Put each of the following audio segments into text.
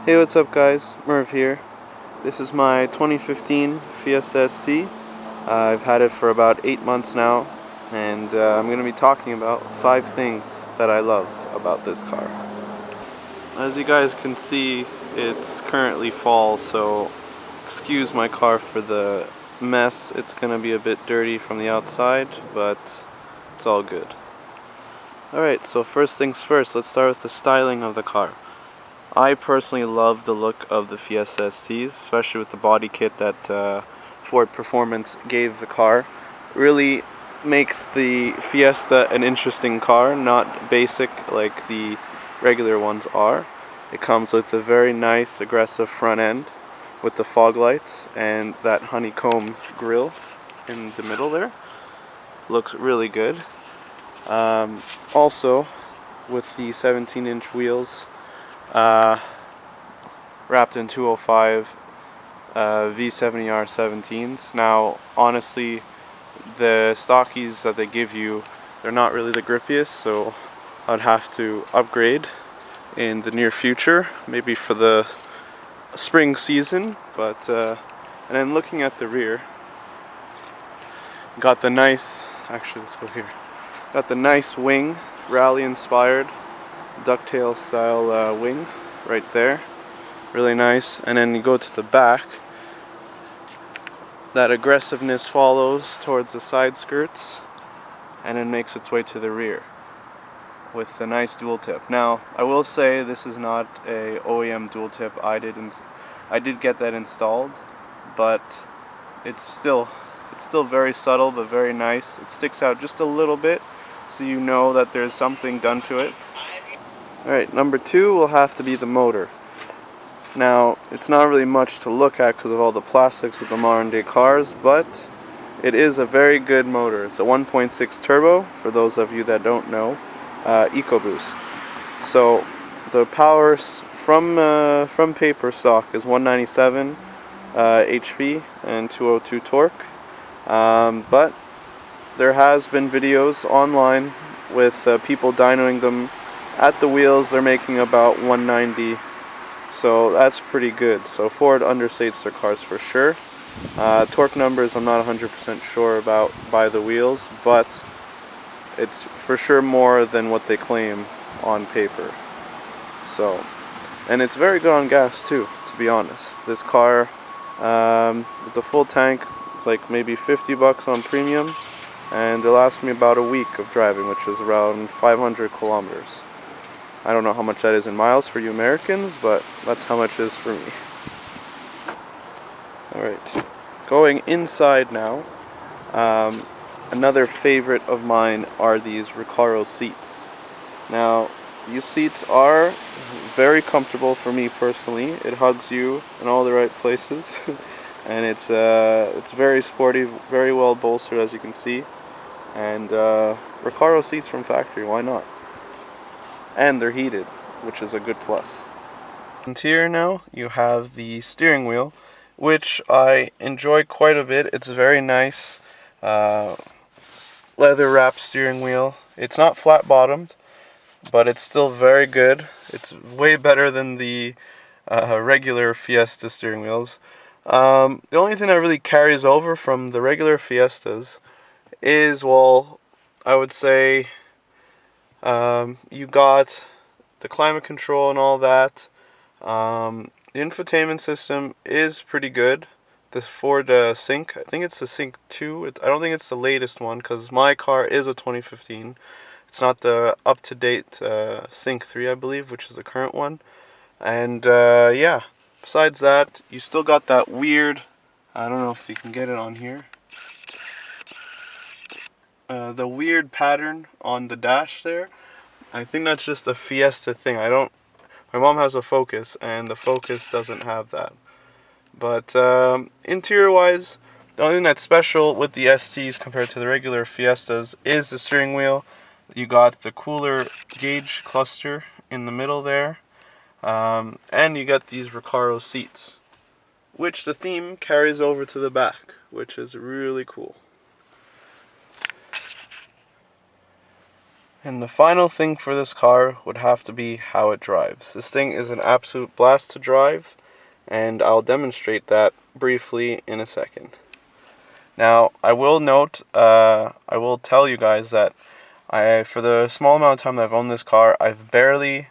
Hey, what's up guys? Merv here. This is my 2015 Fiesta SC. I've had it for about 8 months now, and I'm going to be talking about 5 things that I love about this car. As you guys can see, it's currently fall, so excuse my car for the mess. It's going to be a bit dirty from the outside, but it's all good. Alright, so first things first, let's start with the styling of the car. I personally love the look of the Fiesta SCs, especially with the body kit that Ford Performance gave the car. Really makes the Fiesta an interesting car, not basic like the regular ones are. It comes with a very nice aggressive front end with the fog lights and that honeycomb grille in the middle there. Looks really good. Also, with the 17-inch wheels, wrapped in 205 V70R 17s. Now, honestly, the stockies that they give you, they're not really the grippiest, so I'd have to upgrade in the near future, maybe for the spring season. But and then looking at the rear, got the nice, actually let's go here, got the nice wing, rally inspired ducktail style wing right there, really nice. And then you go to the back, that aggressiveness follows towards the side skirts and then makes its way to the rear with the nice dual tip. Now I will say this is not a OEM dual tip. I did get that installed, but it's still very subtle but very nice. It sticks out just a little bit, so you know that there's something done to it. Alright, number 2 will have to be the motor. Now, it's not really much to look at because of all the plastics with the modern day cars, but it is a very good motor. It's a 1.6 turbo, for those of you that don't know, EcoBoost. So, the power from paper stock is 197 HP and 202 torque, but there has been videos online with people dynoing them. At the wheels, they're making about 190, so that's pretty good. So Ford understates their cars for sure. Torque numbers I'm not 100% sure about by the wheels, but it's for sure more than what they claim on paper. So, and it's very good on gas too, to be honest. This car, with the full tank, like maybe 50 bucks on premium, and it lasts me about a week of driving, which is around 500 kilometers. I don't know how much that is in miles for you Americans, but that's how much it is for me. Alright, going inside now. Another favorite of mine are these Recaro seats. Now, these seats are very comfortable for me personally. It hugs you in all the right places. And it's very sporty, very well bolstered, as you can see. And Recaro seats from factory, why not? And they're heated, which is a good plus. Interior now, you have the steering wheel, which I enjoy quite a bit. It's very nice, leather wrapped steering wheel. It's not flat bottomed, but it's still very good. It's way better than the regular Fiesta steering wheels. The only thing that really carries over from the regular Fiestas is, well, I would say you got the climate control and all that. The infotainment system is pretty good. The Ford Sync, I think it's the Sync 2. I don't think it's the latest one because my car is a 2015. It's not the up-to-date Sync 3, I believe, which is the current one. And yeah, besides that, you still got that weird, I don't know if you can get it on here, the weird pattern on the dash there. I think that's just a Fiesta thing. My mom has a Focus, and the Focus doesn't have that. But interior wise, the only thing that's special with the SCs compared to the regular Fiestas is the steering wheel. You got the cooler gauge cluster in the middle there, and you got these Recaro seats, which the theme carries over to the back, which is really cool. And the final thing for this car would have to be how it drives. This thing is an absolute blast to drive, and I'll demonstrate that briefly in a second. Now, I will note, I will tell you guys that for the small amount of time that I've owned this car, I've barely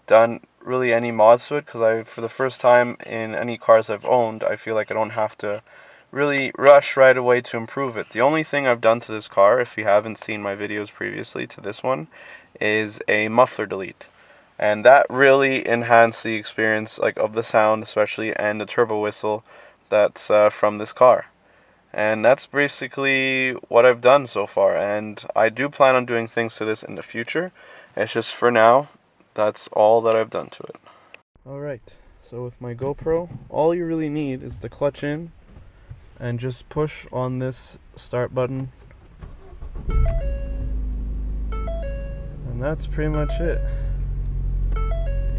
done really any mods to it, because for the first time in any cars I've owned, I feel like I don't have to really rush right away to improve it. The only thing I've done to this car, if you haven't seen my videos previously to this one, is a muffler delete. And that really enhanced the experience of the sound especially, and the turbo whistle that's from this car. And that's basically what I've done so far, and I do plan on doing things to this in the future. It's just for now, that's all that I've done to it. Alright, so with my GoPro, all you really need is to clutch in and just push on this start button, and that's pretty much it.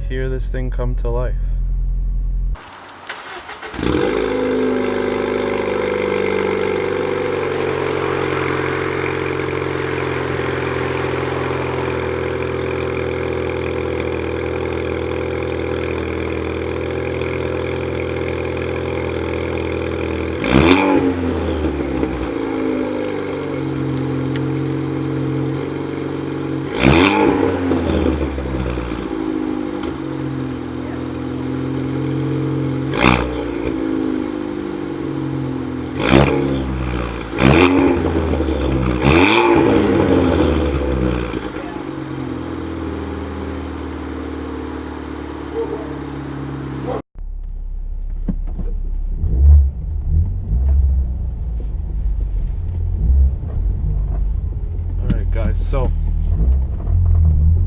Hear this thing come to life. So,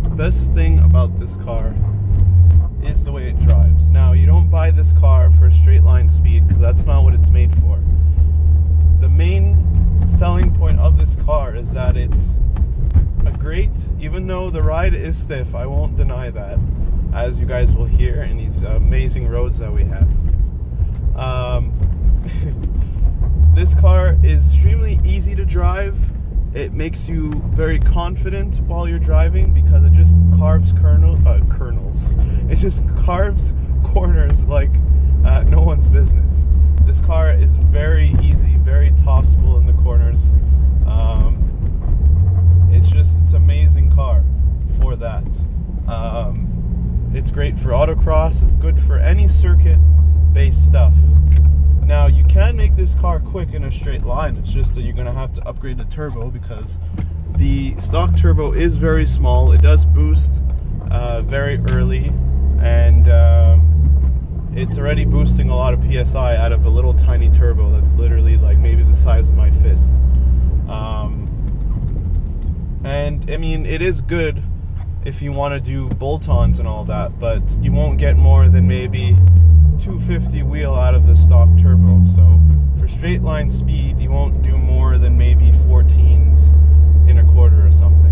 the best thing about this car is the way it drives. Now, you don't buy this car for straight line speed, because that's not what it's made for. The main selling point of this car is that it's even though the ride is stiff, I won't deny that, as you guys will hear in these amazing roads that we have. This car is extremely easy to drive. It makes you very confident while you're driving, because it just carves kernels. It just carves corners like no one's business. This car is very easy, very tossable in the corners. It's an amazing car for that. It's great for autocross. It's good for any circuit-based stuff. Now, you can make this car quick in a straight line. It's just that you're going to have to upgrade the turbo, because the stock turbo is very small. It does boost very early, and it's already boosting a lot of PSI out of a little tiny turbo that's literally like maybe the size of my fist. And I mean, it is good if you want to do bolt-ons and all that, but you won't get more than maybe 250 wheel out of the stock turbo. So for straight line speed, you won't do more than maybe 14s in a quarter or something,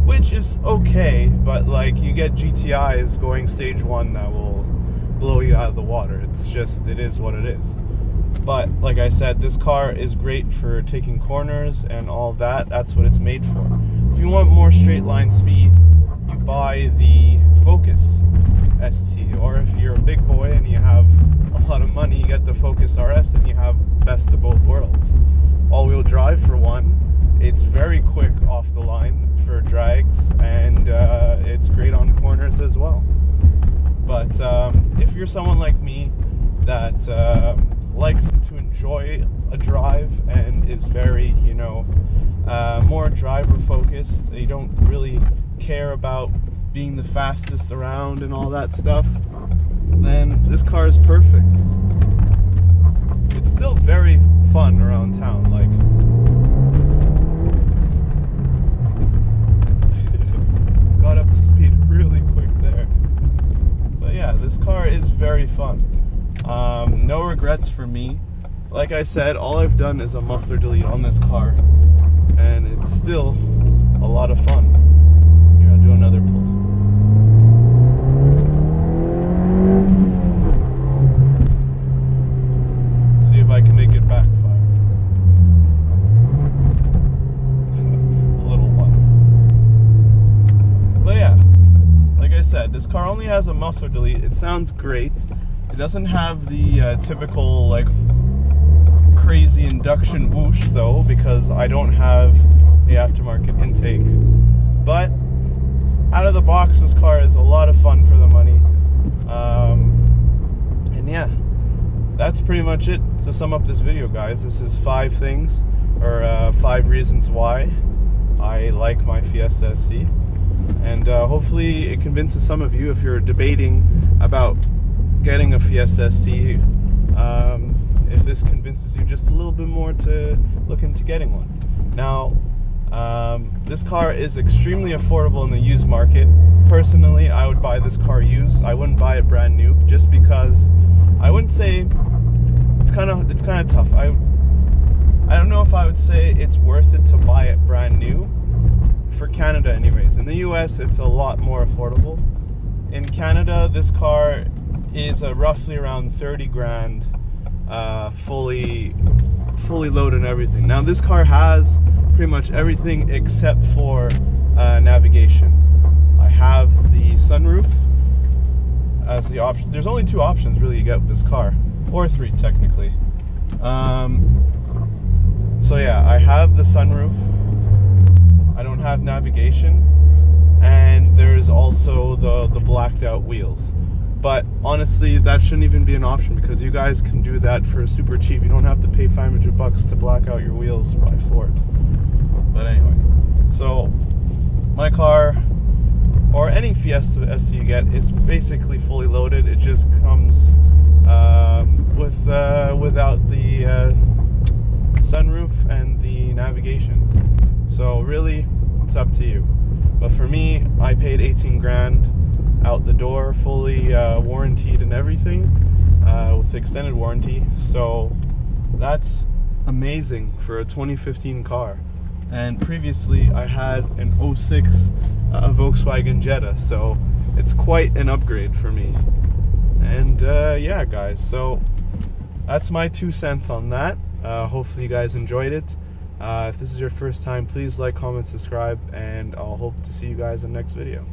which is okay, but like, you get GTIs going stage 1 that will blow you out of the water. It is what it is. But like I said, this car is great for taking corners and all that. That's what it's made for. If you want more straight line speed, you buy the Focus ST, or if you're a big boy and you have a lot of money, you get the Focus RS, and you have best of both worlds. All-wheel drive for one, it's very quick off the line for drags, and it's great on corners as well. But if you're someone like me that likes to enjoy a drive and is very, more driver focused, you don't really care about being the fastest around and all that stuff, then this car is perfect. It's still very fun around town, like got up to speed really quick there. But yeah, this car is very fun. No regrets for me. Like I said, all I've done is a muffler delete on this car, and it's still a lot of fun. Here, I'll do another pull. See if I can make it backfire. A little one. This car only has a muffler delete. It sounds great. It doesn't have the typical like crazy induction whoosh though, because I don't have the aftermarket intake. But out of the box, this car is a lot of fun for the money. And yeah, that's pretty much it to sum up this video, guys. This is 5 things, or 5 reasons why I like my Fiesta SC. And hopefully it convinces some of you, if you're debating about getting a Fiesta SC, if this convinces you just a little bit more to look into getting one. Now, this car is extremely affordable in the used market. Personally, I would buy this car used. I wouldn't buy it brand new, just because I wouldn't say it's kind of tough. I don't know if I would say it's worth it to buy it brand new for Canada, anyways. In the US, it's a lot more affordable. In Canada, this car is roughly around 30 grand, fully loaded and everything. Now, this car has pretty much everything except for navigation. I have the sunroof as the option. There's only 2 options really you get with this car, or 3 technically. So yeah, I have the sunroof. I don't have navigation, and there's also the blacked out wheels. But honestly, that shouldn't even be an option, because you guys can do that for super cheap. You don't have to pay $500 to black out your wheels by Ford. But anyway, so my car, or any Fiesta SC you get, is basically fully loaded. It just comes without the sunroof and the navigation. So really, it's up to you. But for me, I paid 18 grand out the door, fully warranted and everything, with extended warranty. So that's amazing for a 2015 car. And previously I had an 06 Volkswagen Jetta, so it's quite an upgrade for me. And yeah, guys, so that's my 2 cents on that. Hopefully you guys enjoyed it. If this is your first time, please like, comment, subscribe, and I'll hope to see you guys in the next video.